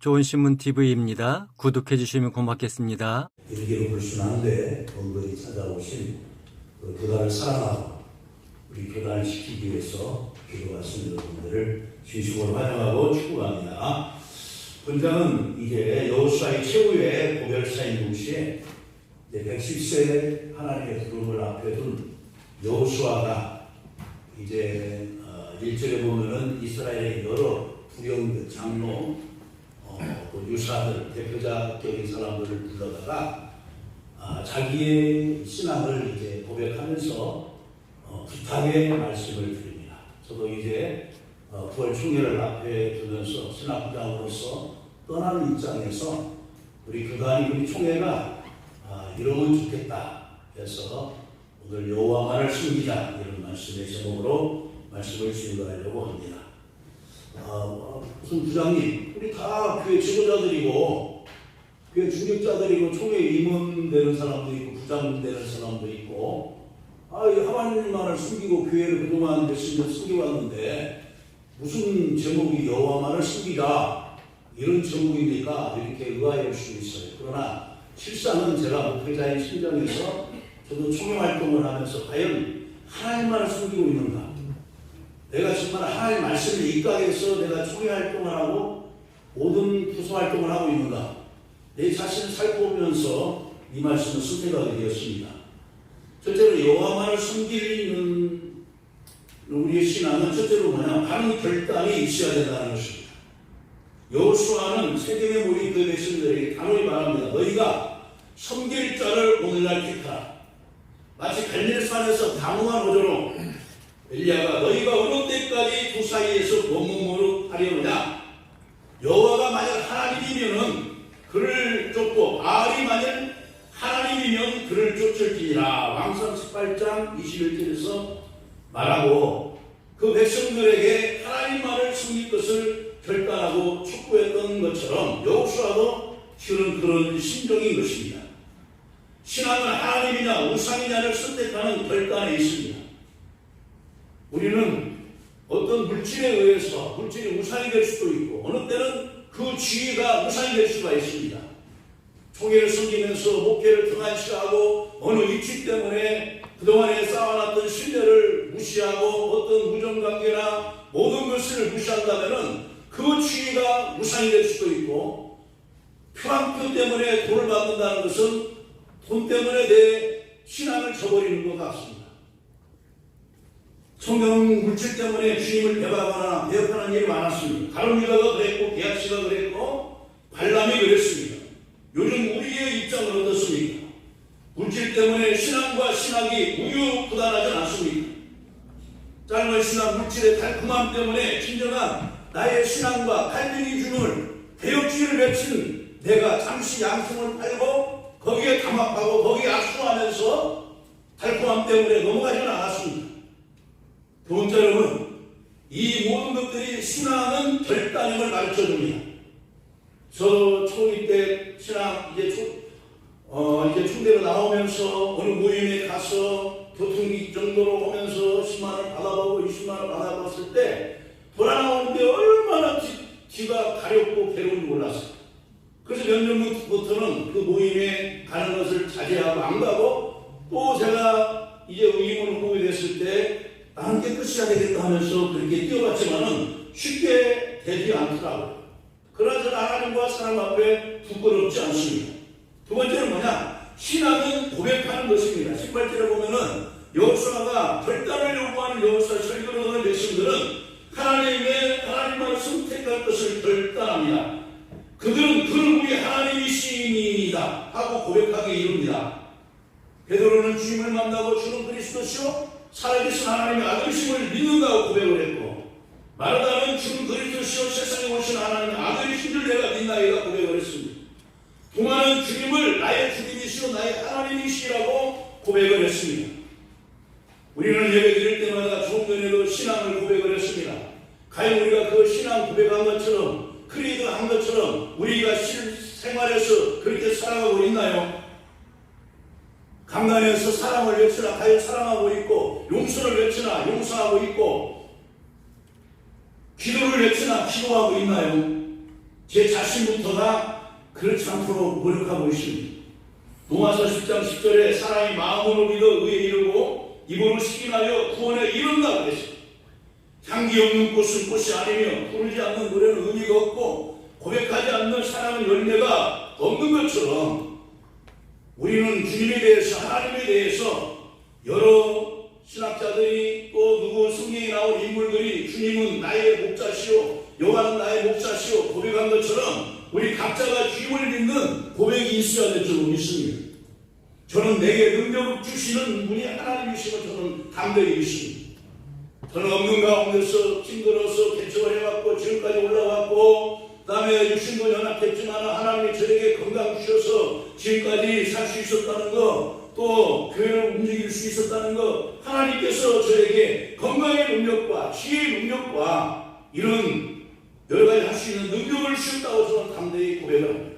좋은 신문 TV입니다. 구독해 주시면 고맙겠습니다. 일기로 불순한데 번거리 찾아오신 교단을 사랑하고 우리 교단을 지키기 위해서 기도하신 여러분들을 진심으로 환영하고 축복합니다. 본장은 이제 여호수아의 최후의 고별사인 동시에 110세 하나님의 부름을 앞에 둔 여호수아가 이제 1절에 보면은 이스라엘의 여러 부령 장로 또 유사들 대표자격인 사람들을 불러다가 자기의 신앙을 이제 고백하면서 부탁의 말씀을 드립니다. 저도 이제 부활 총회를 앞에 두면서 신학부장으로서 떠나는 입장에서 우리 교단이 우리 총회가 이러면 좋겠다 해서 오늘 여호와만을 숨기자 이런 말씀의 제목으로 말씀을 증거하려고 합니다. 무슨 부장님, 우리 다 교회 지도자들이고 교회 중직자들이고 총회 임원되는 사람도 있고 부장 되는 사람도 있고 하나님만을 숨기고 교회를 그동안 몇십 년 숨겨왔는데 무슨 제목이 여호와만을 숨기자 이런 제목입니까? 이렇게 의아해할 수 있어요. 그러나 실상은 제가 목회자인 심정에서 저도 총회 활동을 하면서 과연 하나님만을 숨기고 있는가? 내가 정말 하나님의 말씀을 입각해서 내가 총회 활동을 하고 모든 부서 활동을 하고 있는가? 내 자신을 살펴보면서 이 말씀을 선택하게 되었습니다. 첫째로 여호와만을 숨기는 우리의 신앙은 첫째로 뭐냐? 바른 결단이 있어야 된다는 것입니다. 여호수아는 세겜에 모인 그 백성들에게 단호히 말합니다. 너희가 섬길 자를 오늘날 택하라. 마치 갈멜산에서 당황한 어조로 엘리야가 너희가 어느 때까지 두 사이에서 원망으로 하려느냐? 여호와가 만약 하나님이면은 그를 쫓고 바알이 만약 하나님이면 그를 쫓을지니라. 왕상 18장 21절에서 말하고 그 백성들에게 하나님만을 숨길 것을 결단하고 촉구했던 것처럼 여호수아도 실은 그런 심정인 것입니다. 신앙은 하나님이냐 우상이냐를 선택하는 결단에 있습니다. 우리는 어떤 물질에 의해서 물질이 우상이 될 수도 있고 어느 때는 그 지위가 우상이 될 수가 있습니다. 총회를 섬기면서 목회를 등한시 하고 어느 위치 때문에 그동안에 쌓아놨던 신뢰를 무시하고 어떤 우정관계나 모든 것을 무시한다면 그 지위가 우상이 될 수도 있고 표한표 때문에 돈을 받는다는 것은 돈 때문에 내 신앙을 저버리는 것 같습니다. 성경 물질 때문에 주님을 배반하거나 배역하는 일이 많았습니다. 가룟유다가 그랬고 게하시가 그랬고 발람이 그랬습니다. 요즘 우리의 입장은 어떻습니까? 물질 때문에 신앙과 신학이 우유부단하지 않습니까? 짧은 신앙 물질의 달콤함 때문에 진정한 나의 신앙과 갈등이 주는 배역주의를 외친 내가 잠시 양심을 팔고 거기에 담합하고 거기에 악수하면서 달콤함 때문에 넘어가지는 않았습니다. 두 번째로는 이 모든 것들이 신앙은 결단임을 가르쳐줍니다. 저 초기 때 신앙 이제 총대로 나오면서 어느 모임에 가서 교통비 정도로 오면서 10만 원 받아보고 20만 원 받아봤을 때 돌아 나오는데 얼마나 지가 가렵고 괴로운지 몰랐어요. 그래서 몇 년부터는 그 모임에 가는 것을 자제하고 안 가고 또 제가 이제 의원을 후보가 됐을 때 나는 깨끗이 해야 되겠다 하면서 그렇게 뛰어갔지만은 쉽게 되지 않더라고요. 그러나 저는 하나님과 사람 앞에 부끄럽지 않습니다. 두 번째는 뭐냐? 신앙은 고백하는 것입니다. 18절에 보면은 여호수아가 결단을 요구하는 여호수아 설교를 하는 백성들은 하나님을 선택할 것을 결단합니다. 그들은 그는 우리 하나님이시니이다 하고 고백하게 이룹니다. 베드로는 주님을 만나고 주는 그리스도시요 살아계신 하나님의 아들이심을 믿는다고 고백을 했고 마르다는 주는 그리스도시요 세상에 오신 하나님의 아들이신 줄 내가 믿나이다 고백을 했습니다. 도마는 주님을 나의 주님이시요 나의 하나님이시라고 고백을 했습니다. 우리는 예배 드릴 때마다 좋은 면에도 신앙을 고백을 했습니다. 과연 우리가 그 신앙 고백한 것처럼 크리드 한 것처럼 우리가 실생활에서 그렇게 살아가고 있나요? 강단에서 사랑을 외치나 과연 사랑하고 있고 용서를 외치나 용서하고 있고 기도를 외치나 기도하고 있나요? 제 자신부터가 그렇지 않도록 노력하고 있습니다. 로마서 10장 10절에 사람이 마음으로 믿어 의에 이르고 입으로 시인하여 구원에 이른다 그랬습니다. 향기 없는 꽃은 꽃이 아니며 부르지 않는 노래는 의미가 없고 고백하지 않는 사랑은 열매가 없는 것처럼 우리는 주님에 대해서 하나님에 대해서 여러 신학자들이 또 누구 성경에 나온 인물들이 주님은 나의 목자시오 여호와는 나의 목자시오 고백한 것처럼 우리 각자가 주님을 믿는 고백이 있어야 될 줄 믿습니다. 저는 내게 능력을 주시는 분이 하나님이시면 저는 담대히 믿습니다. 저는 없는 가운데서 힘들어서 개척을 해왔고 지금까지 올라왔고 그 다음에 육신도 연약했지만 하나님이 저에게 건강 주셔서 지금까지 살 수 있었다는 것 또 교회를 움직일 수 있었다는 것 하나님께서 저에게 건강의 능력과 지혜의 능력과 이런 여러 가지 할 수 있는 능력을 주셨다고 저는 담대히 고백을 합니다.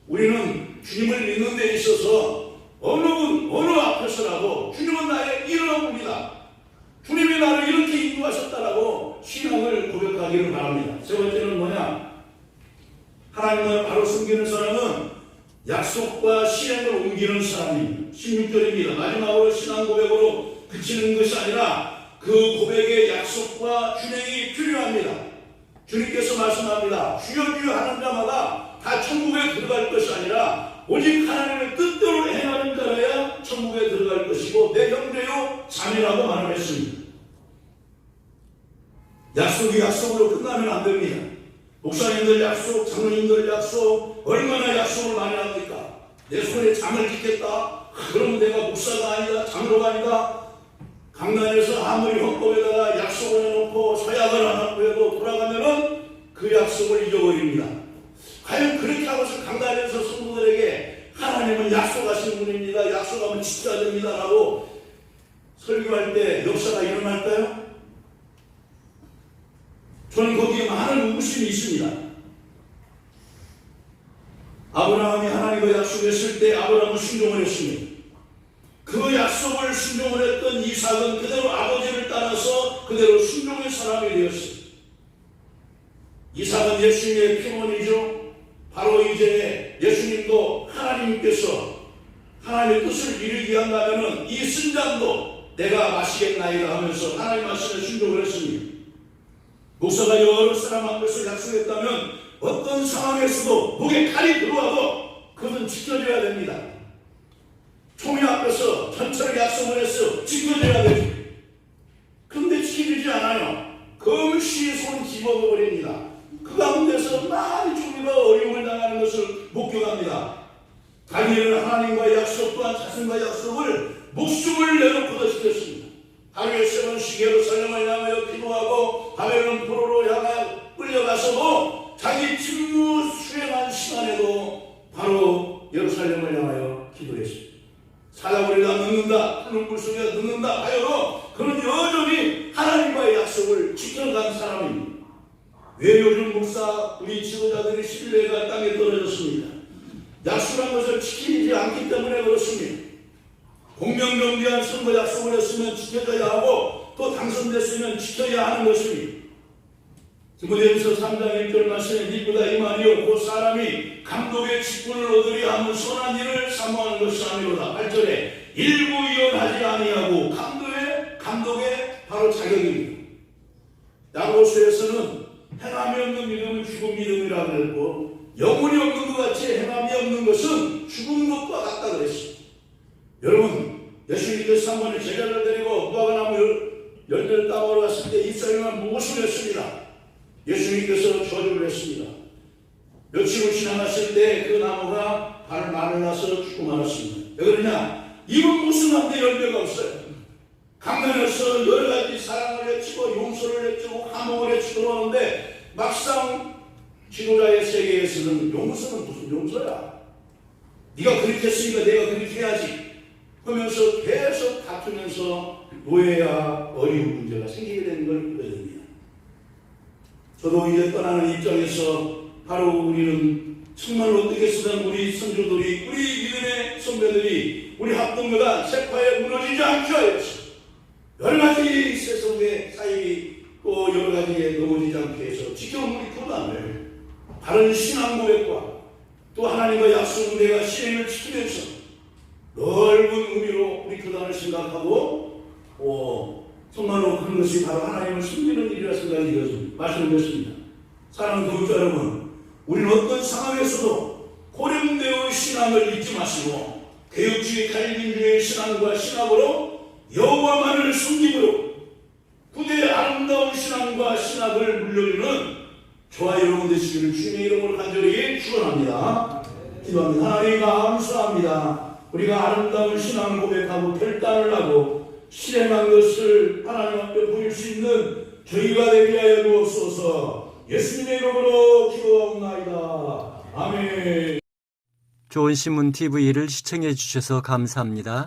우리는 주님을 믿는 데 있어서 어느 분 어느 앞에서라도 주님은 나의 이런 분이다. 주님이 나를 이렇게 인도하셨다라고 신앙을 고백하기를 바랍니다. 세 번째는 뭐냐? 하나님을 바로 섬기는 사람은 약속과 실행을 옮기는 사람입니다. 16절입니다. 마지막으로 신앙 고백으로 그치는 것이 아니라 그 고백의 약속과 준행이 필요합니다. 주님께서 말씀합니다. 주여 주여 하는 자마다 다 천국에 들어갈 것이 아니라 오직 하나님의 뜻대로 행하는 자라야 천국에 들어갈 것이고 내 형제요 자매라고 말했습니다. 약속이 약속으로 끝나면 안 됩니다. 목사님들 약속, 장로님들 약속, 얼마나 약속을 많이 합니까? 내 손에 장을 짓겠다. 그러면 내가 목사가 아니다, 장로가 아니다. 강단에서 아무리 헌법에다가 약속을 해놓고 서약을 안 하고 해도 돌아가면은 그 약속을 잊어버립니다. 과연 그렇게 하고서 강단에서 성도들에게 하나님은 약속하신 분입니다. 약속하면 지켜야 됩니다. 라고 설교할 때 역사가 일어날까요? 저는 거기에 많은 의구심이 있습니다. 아브라함이 하나님과 약속했을 때 아브라함은 순종을 했습니다. 그 약속을 순종을 했던 이삭은 그대로 아버지를 따라서 그대로 순종의 사람이 되었습니다. 이삭은 예수님의 피원이죠. 바로 이제 예수님도 하나님께서 하나님의 뜻을 이루기 위한다면 이 쓴잔도 내가 마시겠나이다 하면서 하나님 말씀에 순종을 했습니다. 목사가 여러 사람 앞에서 약속했다면 어떤 상황에서도 목에 칼이 들어와도 그것은 지켜줘야 됩니다. 총회 앞에서 전철 약속을 해서 지켜줘야 되죠. 그런데 지켜주지 않아요. 금시 손 집어버립니다. 그 가운데서 많은 총회가 어려움을 당하는 것을 목격합니다. 다니엘은 하나님과의 약속 또한 자신과의 약속을 목숨을 내놓고도 지켰습니다. 하루에 3번씩 예루살렘을 향하여 기도하고 바벨론 포로로 향하여 끌려가서도 자기 직무 수행한 시간에도 바로 예루살렘을 향하여 기도했습니다. 사자버리가 늦는다, 푸른 물속에 늦는다 하여도 그는 여전히 하나님과의 약속을 지켜간 사람입니다. 왜 요즘 목사, 우리 지도자들이 신뢰가 땅에 떨어졌습니다. 약속한 것을 지키지 않기 때문에 그렇습니다. 공명정대한 선거 약속을 했으면 지켜져야 하고 또 당선됐으면 지켜야 하는 것입니다. 디모데후서 3장 1절 말씀에 니보다 이만이요 그 사람이 감독의 직분을 얻으려 하면 선한 일을 사모하는 것이 아니로다. 8절에 일부 이언하지 아니하고 감독의 바로 자격입니다. 야고보서에서는 행함이 없는 믿음은 죽은 믿음이라고 그랬고 영혼이 없는 것 같이 행함이 없는 것은 죽은 것과 같다 그랬습니다. 여러분 예수님께서 한 번에 제자를 데리고 무화과나무 열매를 따먹으러 갔을 때 입사님은 무엇을 했습니다. 예수님께서 저주를 했습니다. 며칠을 지나갔을 때 그 나무가 말라서 죽고 말았습니다. 왜 그러냐? 이건 무슨 한데 열매가 없어요. 강단에서 여러 가지 사랑을 외치고 용서를 외치고 화목을 외치고 하는데 막상 지도자의 세계에서는 용서는 무슨 용서야? 네가 그렇게 했으니까 내가 그렇게 해야지 하면서 계속 다투면서 노예와 어려운 문제가 생기게 되는 걸 보여줍니다. 저도 이제 떠나는 입장에서 바로 우리는 정말로 어떻게 쓰던 우리 선조들이 우리 믿음의 선배들이 우리 합동교단 세파에 무너지지 않게 하였습니다. 여러 가지 세속의 사이 또 여러 가지에 넘어지지 않게 해서 지켜온 우리 교단을 바른 신앙 고백과 또 하나님과 약속은 내가 실행을 지키면서 넓은 의미로 우리 교단을 생각하고 정말로 그런 것이 바로 하나님을 섬기는 일이라 생각이 되었습니다. 말씀드렸습니다. 사랑하는 교육자 여러분, 우리는 어떤 상황에서도 고령되어 신앙을 잊지 마시고 개혁주의 칼빈주의 신앙과 신학으로 여호와만을 섬김으로 부대의 아름다운 신앙과 신학을 물려주는 저와 여러분 되시기를 주님의 이름으로 간절히 축원합니다. 기도합니다. 하나님 감사합니다. 우리가 아름다운 신앙을 고백하고 결단을 하고 실행한 것을 하나님 앞에 보일 수 있는 저희가 되게 하여 주옵소서. 예수님의 이름으로 기도하옵나이다. 아멘. 좋은 신문 TV를 시청해 주셔서 감사합니다.